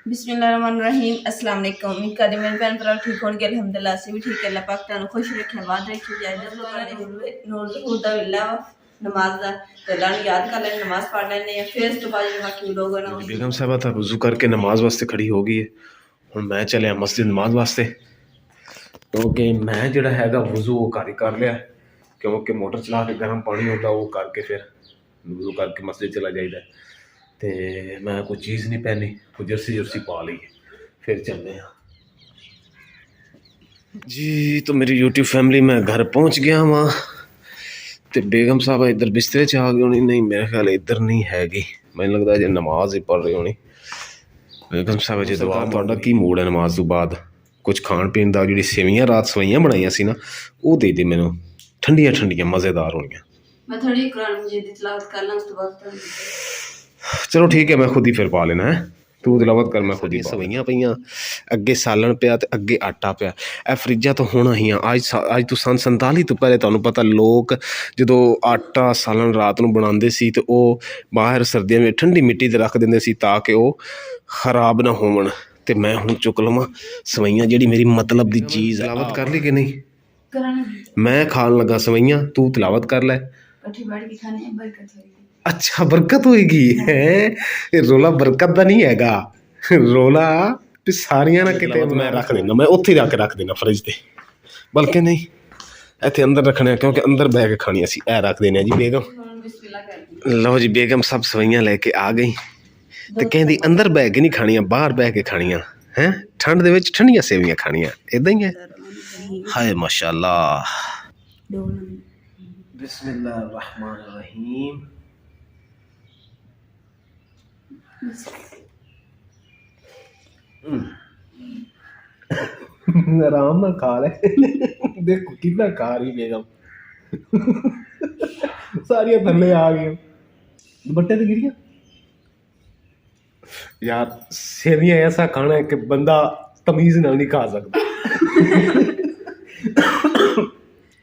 बिस्मिल्लाहिर्रहमानिर्रहीम। अस्सलाम वालेकुम। उम्मीद करदी मेरे भैन भरा ठीक होणगे। अल्हम्दुलिल्लाह असीं भी ठीक है। अल्लाह पाक तुहानूं खुश रखे, बाद रखे। इजाजत नूर ज़हूर दा वेला नमाज दा ते अल्लाह नूं याद कर लैने, नमाज पढ़ लैने आ। फिर इस तो बाद जेह्ड़े बाकी लोग हैं ना बेगम साहबा ਤਾਂ वज़ू करके नमाज वास्ते खड़ी हो गई है। ਹੁਣ ਮੈਂ ਚੱਲਿਆ ਮਸਜਿਦ ਨਮਾਜ਼ ਵਾਸਤੇ ਕਿਉਂਕਿ ਮੈਂ ਜਿਹੜਾ ਹੈਗਾ ਵਜ਼ੂ ਉਹ ਘਰ ਹੀ ਕਰ ਲਿਆ ਕਿਉਂਕਿ ਮੋਟਰ ਚਲਾ ਕੇ ਗਰਮ ਪਾਣੀ ਹੁੰਦਾ ਉਹ ਕਰਕੇ ਫਿਰ ਵਜ਼ੂ ਕਰਕੇ ਮਸਜਿਦ ਚਲਾ ਜਾਈਦਾ ਤੇ ਮੈਂ ਕੋਈ ਚੀਜ਼ ਨਹੀਂ ਪਹਿਨੀ ਕੋਈ ਜਰसी ਪਾ ਲਈ फिर चलते हैं जी। तो मेरी यूट्यूब फैमिली मैं घर पहुंच गया वहाँ तो बेगम साहब इधर बिस्तरे च आ गई होनी। नहीं मेरे ख्याल इधर नहीं हैगी, मैंने लगता है नमाज ही पढ़ रही होनी। बेगम साहब जी दुआ तुहाडा की मूड है नमाज तो बाद कुछ खाण पीण दा जिहड़ी सेवियां रात सवाइयां बनाईयां सी ना वो दे दे मैनूं, ठंडियां ठंडियां मज़ेदार होणियां। मैं थोड़ी कुरान मजीद दी तिलावत कर लां उस तो बाद चलो ठीक है, मैं खुद ही फिर पा लेना है। तू तिलावत कर, मैं खुद ही सवैयां पईयां अगे सालन पिया ते अगे आटा पिया। ਇਹ ਫਰਿੱਜਾਂ ਤੋਂ ਹੋਣਾ ਹੀ ਆ ਅੱਜ ਤੋਂ ਸੰਨ 47 ਤੋਂ ਪਹਿਲੇ ਤੁਹਾਨੂੰ ਪਤਾ ਲੋਕ ਜਦੋਂ ਆਟਾ ਸਾਲਣ ਰਾਤ ਨੂੰ ਬਣਾਉਂਦੇ ਸੀ ਤੇ ਉਹ ਬਾਹਰ ਸਰਦੀਆਂ ਵਿੱਚ ਠੰਡੀ ਮਿੱਟੀ ਤੇ ਰੱਖ ਦਿੰਦੇ ਸੀ ਤਾਂ ਕਿ ਉਹ ਖਰਾਬ ਨਾ ਹੋਵਣ। ਤੇ ਮੈਂ ਹੁਣ ਚੁੱਕ ਲਵਾਂ ਸਵਈਆਂ ਜਿਹੜੀ ਮੇਰੀ ਮਤਲਬ ਦੀ ਚੀਜ਼। ਤਿਲਾਵਤ ਕਰ ਲਈ ਕਿ ਨਹੀਂ? ਮੈਂ ਖਾਣ ਲੱਗਾ ਸਵਈਆਂ, ਤੂੰ ਤਿਲਾਵਤ ਕਰ ਲੈ। ਇਕੱਠੀ ਬੈਠ ਕੇ ਖਾਣੇ ਬਰਕਤ ਹੋਏਗੀ। अच्छा बरकत होएगी है रोला बरकत का नहीं हैगा, रोला सारियां ना किते मैं रख देना, मैं उत्थे जाके रख देना फ्रिज ते, बल्कि नहीं इत्थे अंदर रखने क्योंकि अंदर बह के खानी असी ए रख देने जी। बेगम लो जी बेगम सब सवैयां लेके आ गई ते कहंदी अंदर बह के नहीं खानियां बाहर बह के खानियां हैं, ठंड दे विच ठंडियां सेवियां खानियां। इदां ही है हाय माशाअल्लाह। बिस्मिल्लाहिर्रहमानिर्रहीम। आराम ना खा ले देखो कितना खा रही बेगम सारिया थल्ले आ गई दुपट्टे तो गिरिया। यार सेवियां ऐसा खाना है कि बंदा तमीज नाल नहीं खा सकता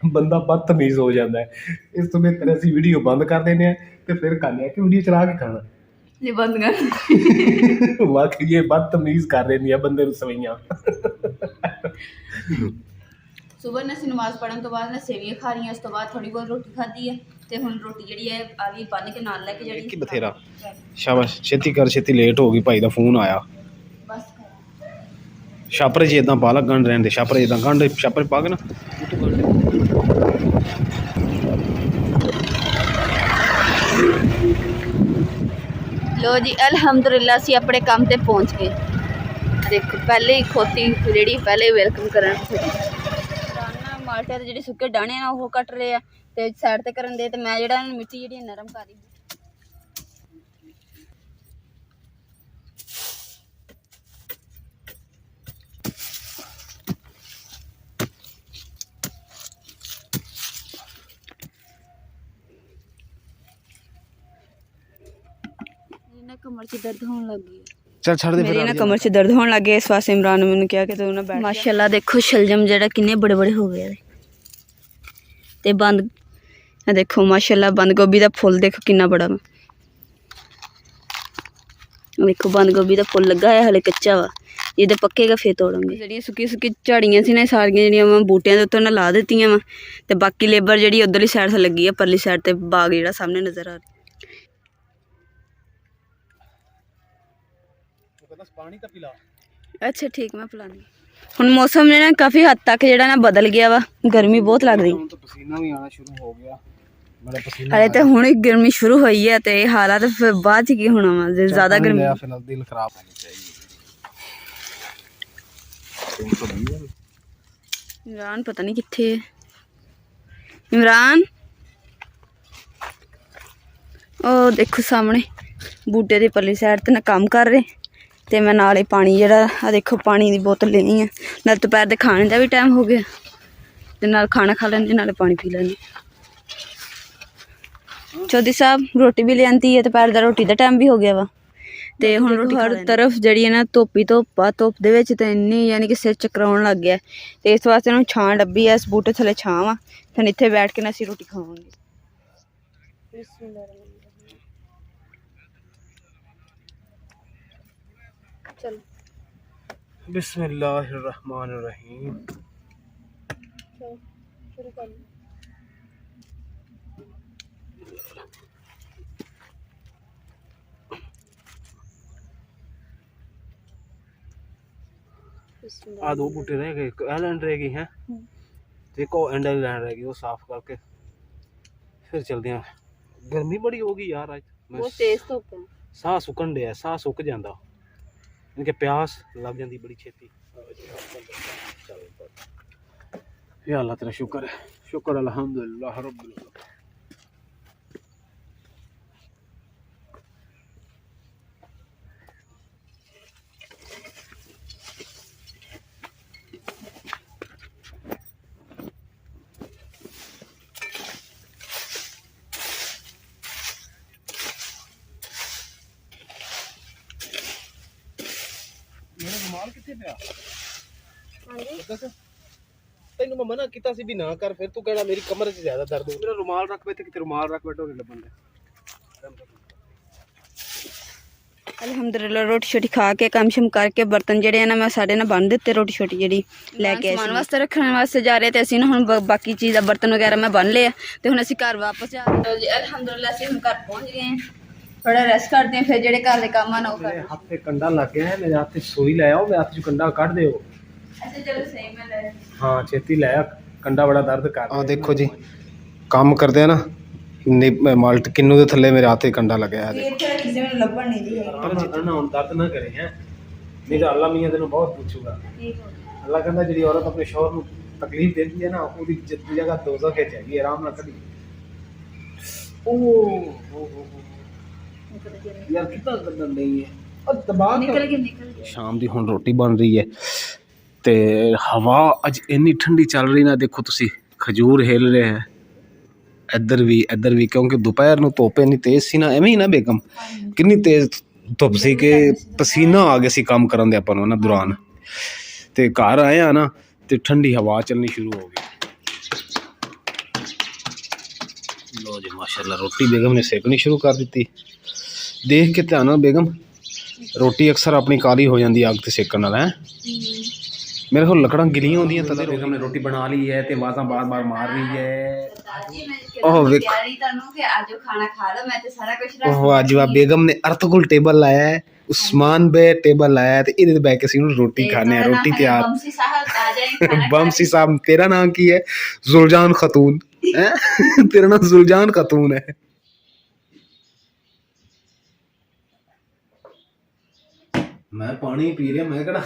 बंदा बदतमीज हो जाता है। इस तो बेहतर असी वीडियो बंद कर देने ते फिर खाने कि वीडियो चला के खाना ये बंद कर वाकई ये बदतमीज कर रही है बंदे नूं सवैयां। सुबह ने ਅਸੀਂ ਨਮਾਜ਼ ਪੜਨ ਤੋਂ ਬਾਅਦ ਨੇ ਸੇਵੀਆਂ ਖਾ ਲੀਆਂ, ਉਸ ਤੋਂ ਬਾਅਦ ਥੋੜੀ ਬਹੁਤ ਰੋਟੀ ਖਾਧੀ ਹੈ ਤੇ ਹੁਣ ਰੋਟੀ ਜਿਹੜੀ ਹੈ ਆ ਵੀ ਬੰਨ ਕੇ ਨਾਲ ਲੈ ਕੇ ਜਿਹੜੀ ਕਿ ਬਥੇਰਾ ਸ਼ਾਬਾਸ਼ ਛੇਤੀ ਕਰ ਛੇਤੀ ਲੇਟ ਹੋ ਗਈ ਭਾਈ ਦਾ ਫੋਨ ਆਇਆ। ਬਸ ਛਾਪਰੇ ਜੀ ਇਦਾਂ ਪਾ ਲੱਗਣ ਰਹਿਣ ਦੇ ਛਾਪਰੇ ਇਦਾਂ ਗੰਢ ਛਾਪਰੇ ਪਾ ਕੇ ਨਾ लो जी अलहमदुलिल्लाह असी अपने काम ते पहुँच गए। देखो पहले ही खोती रेड़ी पहले वेलकम करन माल्टे दे जेह्ड़े सुक्के डाणे ना वो कट रहे ते साइड ते करन दे ते मैं जेह्ड़ा मिट्टी जेह्ड़ी नरम कर रही। कमर च दर्द होने लग गई चल छड़ दे मेरी ना कमर च दर्द होने लग गया। इस वास्ते इमरान ने मैंने कहा कि तू ना बैठ। माशाल्लाह देखो शलजम जेड़ा किन्ने बड़े बड़े हो गए ते बंद देखो माशाल्लाह बंद गोभी दा फुल देखो किन्ना बड़ा देखो बंद गोभी दा फुल लगा है हले कच्चा वा ये पक्केगा फिर तोड़ांगे। जेह्ड़ियां सुक्की सुक्की झाड़ियां सी ना सारियां जेह्ड़ियां मैं बूटियां दे उत्ते ना ला दित्तियां वा ते बाकी लेबर जेह्ड़ी उधरली साइड ते लगी है परली साइड ते बाग जेह्ड़ा सामने नजर आ रहा। अच्छा ठीक मैं पिलानी। हुण मौसम ने ना काफ़ी हद तक जेड़ा ना बदल गया वा, गर्मी बहुत लग रही पसीना भी आना शुरू हो गया बड़ा पसीना हाले तो हुण गर्मी शुरू हुई है ते हालात फिर बाद च की होना वा जे ज़्यादा गर्मी फिर दिल खराब होनी चाहिए। इमरान पता नहीं कित्थे है। इमरान ओ देखो सामने बूटे दी परली साइड ते ना काम कर रहे ते मैं नाले पानी जेह्ड़ा आ देखो पानी दी बोतल लेनी है नाल दोपहर दे खाने दा भी टाइम हो गया ते नाल खाना खा लैंदे नाले पानी पी लैंदे। चौधरी साहब रोटी भी लियांदी है दोपहर दा रोटी दा टाइम भी हो गया वा ते हुण रोटी हर तरफ जेह्ड़ी है ना धुप्प ही धुप्प आ धुप्प दे विच ते इन्नी यानी कि सिर चकराउण लग गया ते इस वास्ते ना छां डब्बी है इस बूटे थल्ले छां वा ते इत्थे बैठ के ना असीं रोटी खावांगे। चलो बिस्मिल्लाहिर्रहमानिर्रहीम। चलो शुरू कर लो। आ 2 बूटे रह गए, एक एलैंड रह गई है, देखो एंडल लैंड रह गई, वो साफ करके फिर चलते हैं। गर्मी बड़ी होगी यार आज, बहुत तेज धुप है। साह सुकन डे, साह सुक जाता, इनके प्यास लग जाती बड़ी छेती। या अल्लाह तेरा शुक्र है, शुक्र अल्हम्दुलिल्लाह रब्बिल आलमीन। मेरा रुमाल कितने पे? तेन मैं मना किया भी ना कर, फिर तू कहना मेरी कमर से ज्यादा दर्द हो। मेरा रुमाल रख बैठे, कि रुमाल रख बैठो लबन दे। अलहमदुलिल्लाह रोटी छोटी खा के काम शम करके बर्तन ਜਿਹੜੇ ਨਾ ਮੈਂ ਸਾਡੇ ਨਾਲ ਬੰਨ ਦਿੱਤੇ ਰੋਟੀ ਛੋਟੀ ਜਿਹੜੀ ਲੈ ਕੇ ਸਮਾਨ ਵਾਸਤੇ ਰੱਖਣ ਵਾਸਤੇ ਜਾ ਰਹੇ ਤੇ ਅਸੀਂ ਨਾ ਹੁਣ ਬਾਕੀ ਚੀਜ਼ ਦਾ ਬਰਤਨ ਵਗੈਰਾ ਮੈਂ ਬੰਨ ਲਿਆ ਤੇ ਹੁਣ ਅਸੀਂ ਘਰ ਵਾਪਸ ਜਾ ਰਹੇ ਹਾਂ ਜੀ। ਅਲਹਮਦੁਲਿल्लाह ਅਸੀਂ ਹੁਣ ਘਰ ਪਹੁੰਚ ਗਏ ਹਾਂ, ਥੋੜਾ ਰੈਸਟ ਕਰਦੇ ਹਾਂ, ਫਿਰ ਜਿਹੜੇ ਘਰ ਦੇ ਕੰਮ ਆ ਨਾ ਉਹ मेरे हाथ पे कंडा लग गया है, मेरे हाथ पे सुई ले आओ, मेरे हाथ से कंडा काट दे। ਅੱਛਾ ਚਲੋ ਸਹੀ ਮੈਂ ਲੈ हाँ छेती ले आ, कंडा बड़ा दर्द कर। आ देखो जी काम करते हैं ना माल्ट किन्नू दे थल्ले मेरे हाथ पे कंडा लगे है। ਇੱਥੇ ਕਿਸੇ ਨੂੰ ਲੱਭਣ ਨਹੀਂ ਦੀ पर जितना हम दर्द ना करें हैं, नहीं तो अल्लाह मियां तेनों बहुत पूछूगा। ਠੀਕ ਹੋ ਗਿਆ। अल्लाह कहता जी औरत अपने शौहर को तकलीफ देती है ना, उसकी जगह दोज़ख है चाहिए, आराम ना करी। यार कितना गंदा नहीं है, और दबा ਨਿਕਲ ਗਿਆ शाम ਦੀ ਹੁਣ ਰੋਟੀ ਬਣ ਰਹੀ ਹੈ ਤੇ ਹਵਾ ਅੱਜ ਇੰਨੀ ਠੰਡੀ ਚੱਲ ਰਹੀ ਨਾ, ਦੇਖੋ ਤੁਸੀਂ ਖਜੂਰ ਹਿਲ ਰਹੇ ਹੈ ਇੱਧਰ ਵੀ ਕਿਉਂਕਿ ਦੁਪਹਿਰ ਨੂੰ ਧੁੱਪ ਇੰਨੀ ਤੇਜ਼ ਸੀ ਨਾ, ਐਵੇਂ ਹੀ ਨਾ ਬੇਗਮ ਕਿੰਨੀ ਤੇਜ਼ ਧੁੱਪ ਸੀ ਕਿ ਪਸੀਨਾ ਆ ਗਿਆ ਸੀ ਕੰਮ ਕਰਨ ਦੇ ਆਪਾਂ ਨੂੰ ਨਾ ਦੌਰਾਨ। ਤੇ ਘਰ ਆਏ ਆ ਨਾ ਤੇ ਠੰਡੀ ਹਵਾ ਚੱਲਣੀ ਸ਼ੁਰੂ ਹੋ ਗਈ। ਲੋ ਜੀ ਮਾਸ਼ਾਅੱਲਾ ਰੋਟੀ ਬੇਗਮ ਨੇ ਸੇਕਣੀ ਸ਼ੁਰੂ ਕਰ ਦਿੱਤੀ। ਦੇਖ ਕੇ ਧਿਆਨ ਨਾਲ ਬੇਗਮ, ਰੋਟੀ ਅਕਸਰ ਆਪਣੀ ਕਾਲੀ ਹੋ ਜਾਂਦੀ ਅੱਗ ਤੇ ਸੇਕਣ ਨਾਲ ਹੈ। मेरे को लकड़ा गिलियां होंदी तदे बेगम ने रोटी बना ली है ते आवाज़ां बार-बार मार रही है। ओह वेख वाह जी वाह, बेगम ने अर्तगुल टेबल लाया है, उस्मान बे टेबल लाया है ते इहदे ते बैठ के असीं रोटी खाने, रोटी तैयार। बमसी साहब तेरा नाम की है? जुलजान खातून है तेरा नाम जुलजान खातून है। मैं पानी पी रहा, मैं कड़ा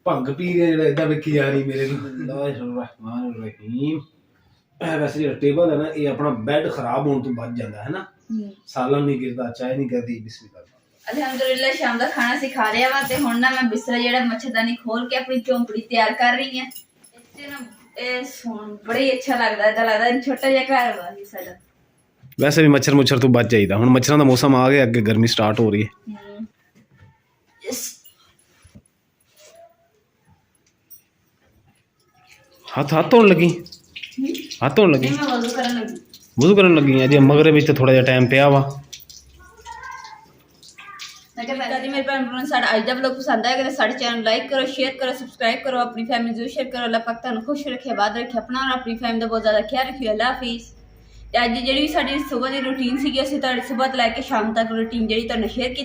भंग पी रहा जो इदा वेखी जा रही मेरे रहीम। वैसे जो टेबल है ना, ये अपना बैड खराब होने तो बच जाता है ना, सालन नहीं गिरता, चाय नहीं करती। बिस्मिल्लाह अलहमदुलिल्लाह शाम का खाना ਅਸੀਂ ਖਾ ਲਿਆ ਵਾ ਤੇ ਹੁਣ ਨਾ ਮੈਂ ਬਿਸਤਰਾ ਜਿਹੜਾ ਮੱਛਰਦਾਨੀ ਖੋਲ ਕੇ ਆਪਣੀ ਝੌਂਪੜੀ ਤਿਆਰ ਕਰ ਰਹੀ ਹਾਂ। ਇੱਥੇ ਨਾ ਇਹ ਸੌਣ ਬੜੀ ਅੱਛਾ ਲੱਗਦਾ, ਇਦਾਂ ਲੱਗਦਾ ਛੋਟਾ ਜਿਹਾ ਘਰ ਵਾ ਸਾਡਾ। वैसे भी मच्छर मुच्छर तो बच जाइदा, हुण मच्छरां दा मौसम आ गया, अगे गर्मी स्टार्ट हो रही है। हाथ धोन लगी, हाथ धोन लगी, वज़ू करन लगी अजे मगरे विच थोड़ा जिहा टाइम पिया वा। मेरे भैन साढ़ा अज का व्लॉग पसंद आएगा तो साढ़े चैनल लाइक करो, शेयर करो, सबसक्राइब करो, अपनी फैमिली जरूर शेयर करो। अल्लाह पाक तुहानू खुश रखे, आबाद रखे, अपना और अपनी फैमिली का बहुत ज़्यादा ख्याल रखियो। अल्लाह हाफिज़। ते अज जी भी साडी सुबह की रूटीन सी, असीं तुहाडे सुबह तो लैके शाम तक रूटीन जी तुहानू शेयर की।